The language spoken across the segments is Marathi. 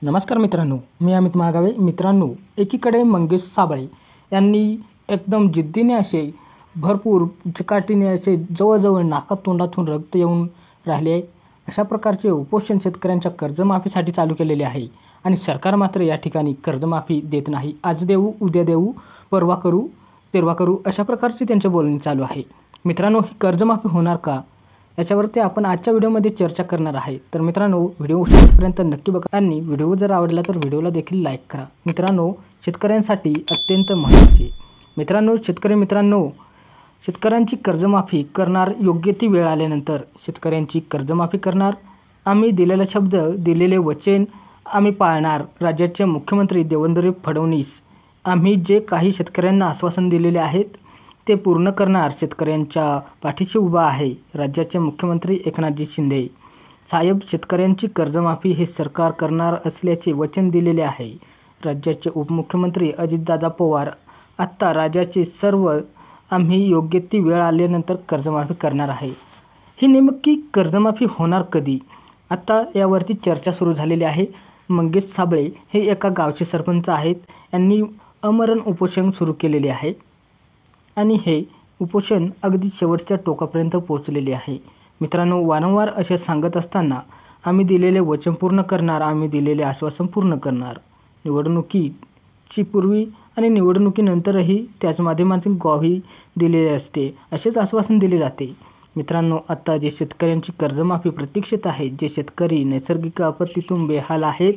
नमस्कार मित्रांनो, मी अमित मागावे. मित्रांनो, एकीकडे मंगेश साबळे यांनी एकदम जिद्दीने असे भरपूर चिकाटीने असे जवळजवळ नाकातोंडातून रक्त येऊन राहिले अशा प्रकारचे उपोषण शेतकऱ्यांच्या कर्जमाफीसाठी चालू केलेले आहे आणि सरकार मात्र या ठिकाणी कर्जमाफी देत नाही. आज देऊ, उद्या देऊ, परवा करू, तेरवा करू अशा प्रकारचे त्यांचे बोलणे चालू आहे. मित्रांनो, ही कर्जमाफी होणार का याच्यावरती आपण आजच्या व्हिडिओमध्ये चर्चा करणार आहे. तर मित्रांनो, व्हिडिओ शेवटपर्यंत नक्की बघा आणि व्हिडिओ जर आवडला तर व्हिडिओला देखील लाईक करा. मित्रांनो, शेतकऱ्यांसाठी अत्यंत महत्त्वाचे शेतकऱ्यांची कर्जमाफी करणार. योग्य ती वेळ आल्यानंतर शेतकऱ्यांची कर्जमाफी करणार. आम्ही दिलेला शब्द, दिलेले वचन आम्ही पाळणार. राज्याचे मुख्यमंत्री देवेंद्र फडणवीस आम्ही जे काही शेतकऱ्यांना आश्वासन दिलेले आहेत ते पूर्ण करणार. शेतकऱ्यांच्या पाठीशी उभा आहे राज्याचे मुख्यमंत्री एकनाथजी शिंदे साहेब. शेतकऱ्यांची कर्जमाफी हे सरकार करणार असल्याचे वचन दिलेले आहे. राज्याचे उपमुख्यमंत्री अजितदादा पवार आत्ता राज्याचे सर्व आम्ही योग्य ती वेळ आल्यानंतर कर्जमाफी करणार आहे. ही नेमकी कर्जमाफी होणार कधी? आत्ता यावरती चर्चा सुरू झालेली आहे. मंगेश साबळे हे एका गावचे सरपंच आहेत. यांनी आमरण उपोषण सुरू केलेले आहे आणि हे उपोषण अगदी शेवटच्या टोकापर्यंत पोहोचलेले आहे. मित्रांनो, वारंवार असे सांगत असताना आम्ही दिलेले वचन पूर्ण करणार, आम्ही दिलेले आश्वासन पूर्ण करणार. निवडणुकीची पूर्वी आणि निवडणुकीनंतरही त्याच माध्यमातून ग्वाही दिलेली असते, असेच आश्वासन दिले जाते. मित्रांनो, आता जे शेतकऱ्यांची कर्जमाफी प्रतीक्षेत आहे, जे शेतकरी नैसर्गिक आपत्तीतून बेहाल आहेत,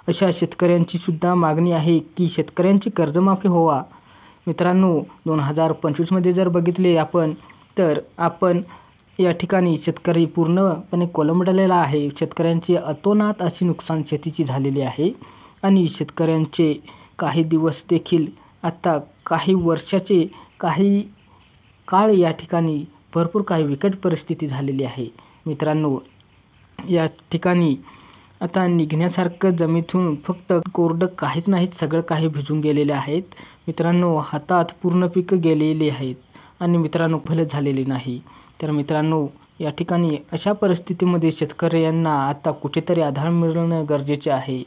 अशा शेतकऱ्यांची सुद्धा मागणी आहे की शेतकऱ्यांची कर्जमाफी व्हावा. मित्रांनो, 2025मध्ये जर बघितले तर आपण या ठिकाणी शेतकरी पूर्णपणे कोलमडलेला आहे. शेतकऱ्यांची अतोनात अशी नुकसान शेतीची झालेली आहे आणि शेतकऱ्यांचे काही दिवस देखील आत्ता काही वर्षाचे काही काळ या ठिकाणी भरपूर काही बिकट परिस्थिती झालेली आहे. मित्रांनो, या ठिकाणी आता निघण्यासारखं जमिनीतून फक्त कोरडं काहीच नाही, सगळं काही भिजून गेलेले आहेत. मित्रांनो, हातात पूर्ण पिकं गेलेली आहेत आणि मित्रांनो फलं झालेली नाही. तर मित्रांनो, या ठिकाणी अशा परिस्थितीमध्ये शेतकऱ्यांना आता कुठेतरी आधार मिळणं गरजेचे आहे.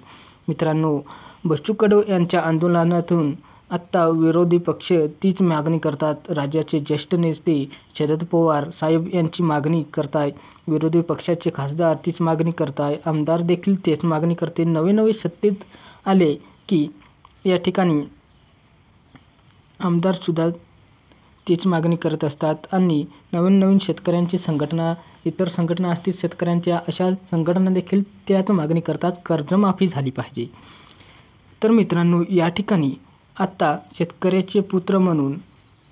मित्रांनो, बच्चू कडू यांच्या आंदोलनातून आत्ता विरोधी पक्ष तीच मागणी करतात. राज्याचे ज्येष्ठ नेते शरद पवार साहेब यांची मागणी करताय. विरोधी पक्षाचे खासदार तीच मागणी करताय. आमदार देखील तेच मागणी करते. नवे सत्तेत आले की या ठिकाणी आमदारसुद्धा तीच मागणी करत असतात आणि नवीन शेतकऱ्यांची संघटना, इतर संघटना असतील शेतकऱ्यांच्या, अशा संघटना देखील त्याच मागणी करतात, कर्जमाफी झाली पाहिजे. तर मित्रांनो, या ठिकाणी आत्ता शेतकऱ्याचे पुत्र म्हणून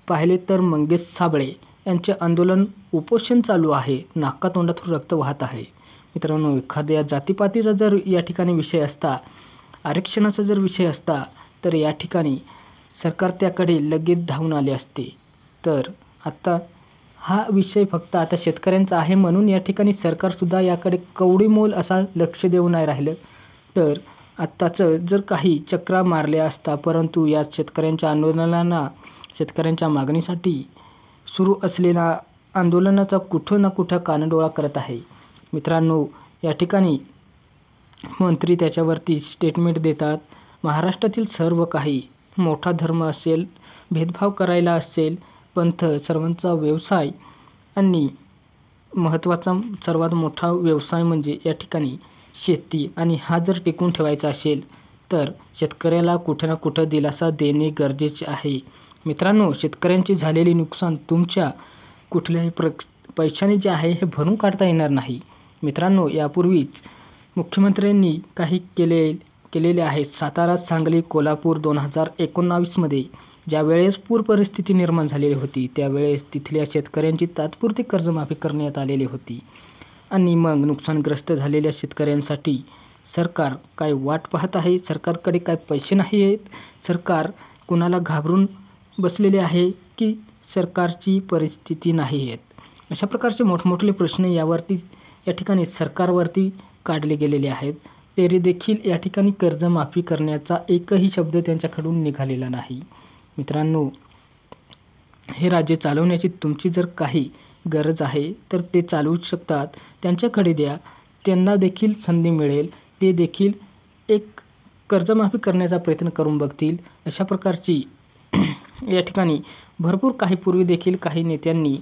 पाहिले तर मंगेश साबळे यांचे आंदोलन, उपोषण चालू आहे. नाकातोंडातून रक्त वाहत आहे. मित्रांनो, एखाद्या जातीपातीचा जर या ठिकाणी विषय असता, आरक्षणाचा जर विषय असता तर या ठिकाणी सरकार त्याकडे लगेच धावून आले असते. तर आत्ता हा विषय फक्त आता शेतकऱ्यांचा आहे म्हणून या ठिकाणी सरकारसुद्धा याकडे कवडीमोल असा लक्ष देऊ नाही राहिलं. तर आत्ताचं जर काही चक्रा मारल्या असता, परंतु या शेतकऱ्यांच्या आंदोलनाला, शेतकऱ्यांच्या मागणीसाठी सुरू असलेल्या आंदोलनाचा कुठं ना कुठं कानडोळा करत आहे. मित्रांनो, या ठिकाणी मंत्री त्याच्यावरती स्टेटमेंट देतात. महाराष्ट्रातील सर्व काही, मोठा धर्म असेल, भेदभाव करायला असेल, पंथ, सर्वांचा व्यवसाय आणि महत्त्वाचा सर्वात मोठा व्यवसाय म्हणजे या ठिकाणी शेती, आणि हा जर टिकून ठेवायचा असेल तर शेतकऱ्याला कुठं ना कुठं दिलासा देणे गरजेचे आहे. मित्रांनो, शेतकऱ्यांची झालेली नुकसान तुमच्या कुठल्याही पैशाने जे आहे हे भरून काढता येणार नाही. मित्रांनो, यापूर्वीच मुख्यमंत्र्यांनी काही केलेले आहे. सातारा, सांगली, कोल्हापूर 2019मध्ये ज्यावेळेस पूर परिस्थिती निर्माण झालेली होती त्यावेळेस तिथल्या शेतकऱ्यांची तात्पुरती कर्जमाफी करण्यात आलेली होती आणि मग नुकसानग्रस्त झालेल्या शेतकऱ्यांसाठी सरकार काय वाट पाहत आहे? सरकारकडे काय पैसे नाही आहेत? सरकार कुणाला घाबरून बसलेले आहे की सरकारची परिस्थिती नाही आहेत? अशा प्रकारचे मोठमोठे प्रश्न या ठिकाणी सरकारवरती काढले गेलेले आहेत. तरी देखील या ठिकाणी कर्जमाफी करण्याचा एकही शब्द त्यांच्याकडून निघालेला नाही. मित्रांनो, हे राज्य चालवण्याची तुमची जर काही गरज आहे तर ते चालवू शकतात. त्यांच्याकडे द्या, त्यांना देखील संधी मिळेल. ते देखील एक कर्जमाफी करण्याचा प्रयत्न करून बघतील अशा प्रकारची या ठिकाणी भरपूर काही पूर्वी देखील काही नेत्यांनी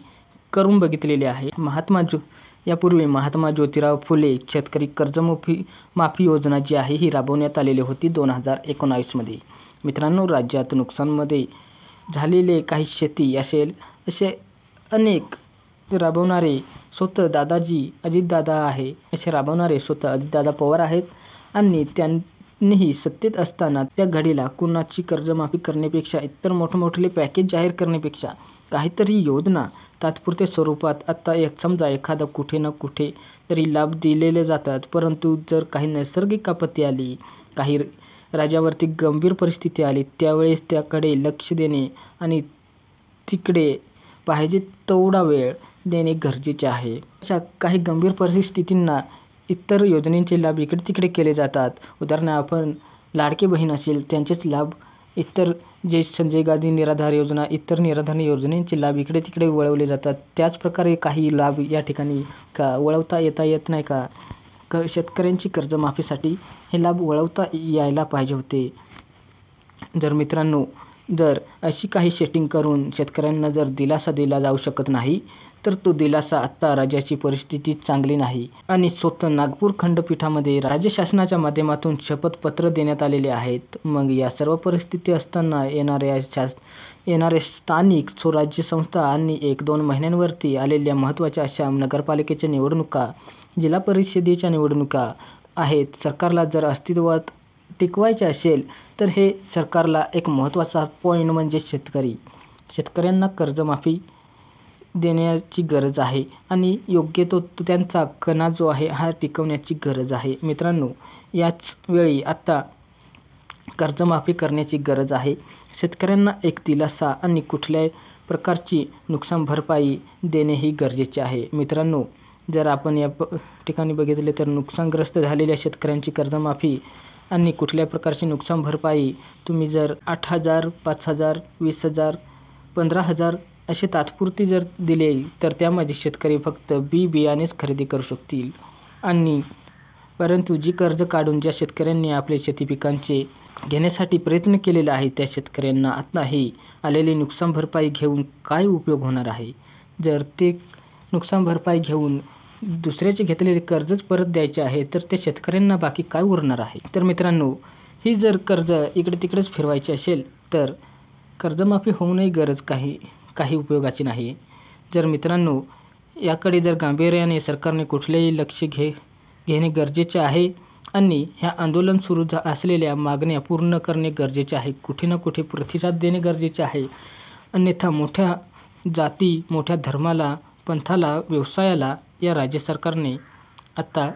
करून बघितलेले आहे. यापूर्वी महात्मा ज्योतिराव फुले शेतकरी माफी योजना जी आहे ही राबवण्यात आलेली होती 2019मध्ये. मित्रांनो, राज्यात नुकसानमध्ये झालेले काही शेती असेल असे अनेक राबवणारे स्वतः दादाजी अजितदादा आहे, असे राबवणारे स्वतः अजितदादा पवार आहेत आणि त्यांनीही सत्तेत असताना त्या घडीला कुणाची कर्जमाफी करण्यापेक्षा इतर मोठमोठे पॅकेज जाहीर करण्यापेक्षा काहीतरी योजना तात्पुरत्या स्वरूपात आता समजा एखादा कुठे ना कुठे तरी लाभ दिलेले जातात. परंतु जर काही नैसर्गिक आपत्ती आली, काही राज्यावरती गंभीर परिस्थिती आली, त्यावेळेस त्याकडे लक्ष देणे आणि तिकडे पाहिजे तेवढा वेळ देणे गरजेचे आहे. अशा काही गंभीर परिस्थितींना इतर योजनेचे लाभ इकडे तिकडे केले जातात. उदाहरणार्थ आपण लाडकी बहीण असेल त्यांचेच लाभ इतर जे संजय गांधी निराधार योजना, इतर निराधार योजनेचे लाभ इकडे तिकडे वळवले जातात. त्याचप्रकारे काही लाभ या ठिकाणी का वळवता येत नाही का? शेतकऱ्यांची कर्जमाफीसाठी हे लाभ वळवता यायला पाहिजे होते. जर मित्रांनो, जर अशी काही सेटिंग करून शेतकऱ्यांना जर दिलासा दिला जाऊ शकत नाही, तर तो दिलासा आत्ता राज्याची परिस्थिती चांगली नाही. आणि स्वतः नागपूर खंडपीठामध्ये राज्य शासनाच्या माध्यमातून शपथपत्र देण्यात आलेले आहेत. मग या सर्व परिस्थिती असताना येणारे स्थानिक स्वराज्य संस्था आणि 1-2 महिन्यांवरती आलेल्या महत्त्वाच्या अशा नगरपालिकेच्या निवडणुका, जिल्हा परिषदेच्या निवडणुका आहेत. सरकारला जर अस्तित्वात टिकवायचे असेल तर हे सरकारला एक महत्त्वाचा पॉईंट म्हणजे शेतकऱ्यांना कर्जमाफी देण्याची गरज आहे आणि योग्य तो त्यांचा कणा जो आहे हा टिकवण्याची गरज आहे. मित्रांनो, याच वेळी आता कर्जमाफी करण्याची गरज आहे. शेतकऱ्यांना एक दिलासा आणि कुठल्याही प्रकारची नुकसान भरपाई देणेही गरजेचे आहे. मित्रांनो, जर आपण या ठिकाणी बघितले तर नुकसानग्रस्त झालेल्या शेतकऱ्यांची कर्जमाफी आणि कुठल्या प्रकारची नुकसान भरपाई तुम्ही जर 8,000, 5,000, 20,000, 15,000 असे तात्पुरती जर दिले तर त्यामध्ये शेतकरी फक्त बियाणेच खरेदी करू शकतील. आणि परंतु जी कर्ज काढून ज्या शेतकऱ्यांनी आपले शेती पिकांचे घेण्यासाठी प्रयत्न केलेला आहे त्या शेतकऱ्यांना आता हे आलेली नुकसान भरपाई घेऊन काय उपयोग होणार आहे? जर ते नुकसान भरपाई घेऊन दुसऱ्याचे घेतलेले कर्जच परत द्यायचे आहे तर त्या शेतकऱ्यांना बाकी काय उरणार आहे? तर मित्रांनो, ही जर कर्ज इकडे तिकडेच फिरवायची असेल तर कर्जमाफी होऊनही गरज काही उपयोगाची नाही. जर मित्रांनो, याकडे जर गांभीर्याने सरकारने कुठलेही लक्ष घेणे गरजेचे आहे आणि ह्या आंदोलन सुरू असलेल्या मागण्या पूर्ण करणे गरजेचे आहे. कुठे ना कुठे प्रतिसाद देणे गरजेचे आहे. अन्यथा मोठ्या जाती, मोठ्या धर्माला, पंथाला, व्यवसायाला या राज्य सरकारने आता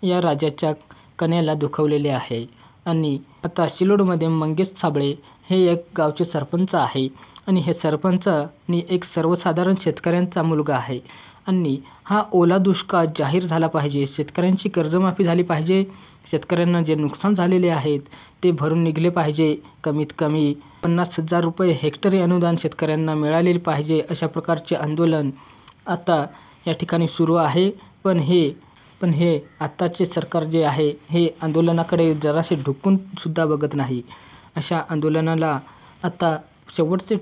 या राज्याच्या कण्याला दुखावलेले आहे. आणि आता सिल्लोडमध्ये मंगेश साबळे हे एक गावचे सरपंच आहे आणि हे सरपंचानी एक सर्वसाधारण शेतकऱ्यांचा मुलगा आहे आणि हा ओला दुष्काळ जाहीर झाला पाहिजे. शेतकऱ्यांची कर्जमाफी झाली पाहिजे. शेतकऱ्यांना जे नुकसान झालेले आहेत ते भरून निघले पाहिजे. कमीत कमी 50,000 रुपये हेक्टरी अनुदान शेतकऱ्यांना मिळालेले पाहिजे. अशा प्रकारचे आंदोलन आता या ठिकाणी सुरू आहे. पण हे आत्ताचे सरकार जे आहे हे आंदोलनाकडे जरासे ढुकून सुद्धा बघत नाही. अशा आंदोलनाला आता शेवटचे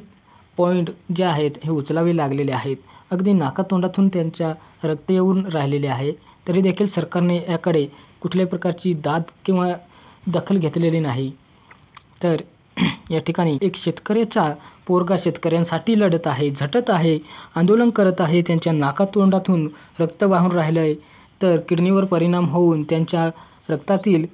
पॉईंट जे आहेत हे उचलावे लागलेले आहेत. अगदी नाकातोंडातून त्यांच्या रक्त येऊन राहिलेले आहे. तरी देखील सरकारने याकडे कुठल्याही प्रकारची दाद किंवा दखल घेतलेली नाही. तर या ठिकाणी एक शेतकऱ्याचा पोरगा शेतकऱ्यांसाठी लढत आहे, झटत आहे, आंदोलन करत आहे. त्यांच्या नाकातोंडातून रक्त वाहून राहिलं आहे. तर किडनीवर परिणाम होऊन त्यांच्या रक्तातील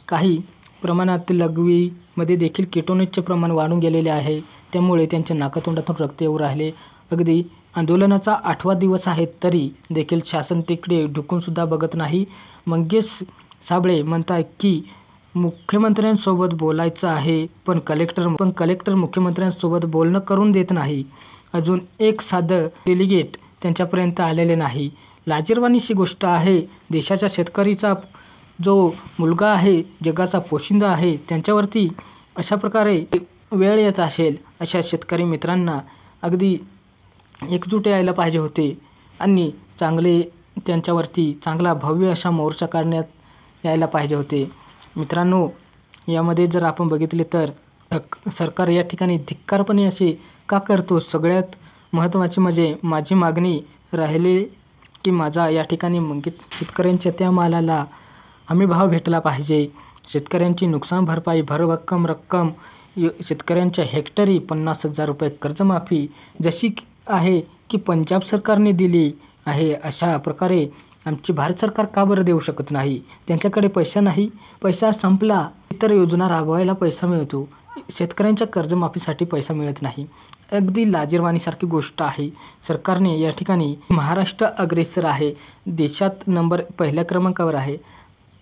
काही प्रमाणात लघवीमध्ये देखील केटोनेजचे प्रमाण वाढून गेलेले आहे. त्यामुळे त्यांच्या नाकातोंडातून रक्त येऊ राहिले. अगदी आंदोलनाचा 8वा दिवस आहे तरी देखील शासन तिकडे ढुकूनसुद्धा बघत नाही. मंगेश साबळे म्हणतात की मुख्यमंत्र्यांसोबत बोलायचं आहे पण कलेक्टर मुख्यमंत्र्यांसोबत बोलणं करून देत नाही. अजून एक साधं डेलिगेट त्यांच्यापर्यंत आलेले नाही. लाजिरवाणीची गोष्ट आहे. देशाच्या शेतकरीचा जो मुलगा आहे, जगाचा पोशिंदा आहे, त्यांच्यावरती अशा प्रकारे वेळ येत असेल अशा शेतकरी मित्रांना अगदी एकजूट यायला पाहिजे होते आणि त्यांच्यावरती चांगला भव्य असा मोर्चा काढण्यात यायला पाहिजे होते. मित्रांनो, यामध्ये जर आपण बघितले तर सरकार या ठिकाणी धिक्कारपणे असे का करतो? सगळ्यात महत्त्वाचे म्हणजे माझी मागणी राहिली की माझा या ठिकाणी शेतकऱ्यांच्या त्या मालाला हमी भाव भेटला पाहिजे. शेतकऱ्यांची नुकसान भरपाई भरभक्कम रक्कम, शेतकऱ्यांच्या हेक्टरी 50,000 रुपये कर्जमाफी जशी आहे की पंजाब सरकारने दिली आहे, अशा प्रकारे आमची भारत सरकार का बरं देऊ शकत नाही? त्यांच्याकडे पैसा नाही, पैसा संपला, इतर योजना राबवायला पैसा मिळतो, शेतकऱ्यांच्या कर्जमाफीसाठी पैसा मिळत नाही. अगदी लाजिरवाणीसारखी गोष्ट आहे. सरकारने या ठिकाणी महाराष्ट्र अग्रेसर आहे, देशात पहिल्या क्रमांकावर आहे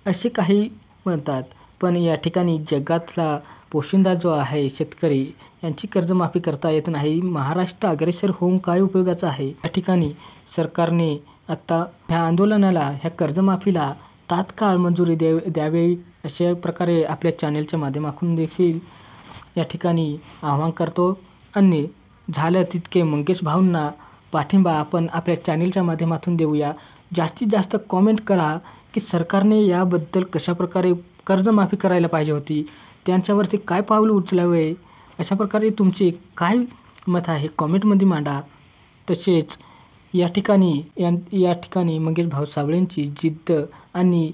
असे काही म्हणतात, पण या ठिकाणी जगातला पोशिंदा जो आहे शेतकरी, यांची कर्जमाफी करता येत नाही. महाराष्ट्र अग्रेसर होऊन काय उपयोगाचं आहे? या ठिकाणी सरकारने आता ह्या आंदोलनाला, ह्या कर्जमाफीला तात्काळ मंजुरी द्यावी अशा प्रकारे आपल्या चॅनेलच्या माध्यमातून देखील या ठिकाणी आवाहन करतो. आणि झालं तितके मंगेश भाऊंना पाठिंबा आपण आपल्या चॅनेलच्या माध्यमातून देऊया. जास्तीत जास्त कॉमेंट करा की सरकारने याबद्दल कशाप्रकारे कर्जमाफी करायला पाहिजे होती, त्यांच्यावरती काय पाऊल उचलावे, अशा प्रकारे तुमचे काय मत आहे कॉमेंटमध्ये मांडा. तसेच या ठिकाणी मंगेश भाऊ साबळेंची जिद्द आणि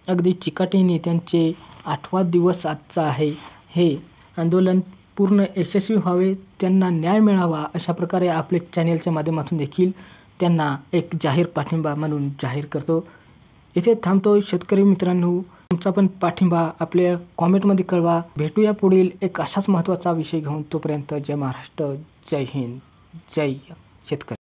अगदी चिकाटीने त्यांचे 8वा दिवस आजचा आहे. हे आंदोलन पूर्ण यशस्वी व्हावे, त्यांना न्याय मिळावा, अशा प्रकारे आपल्या चॅनेलच्या माध्यमातून देखील त्यांना एक जाहीर पाठिंबा म्हणून जाहीर करतो. इथे थांबतो. शेतकरी मित्रांनो, तुमचा पण पाठिंबा आपल्या कॉमेंटमध्ये कळवा. भेटूया पुढील एक असाच महत्त्वाचा विषय घेऊन. तोपर्यंत जय महाराष्ट्र, जय हिंद, जय शेतकरी.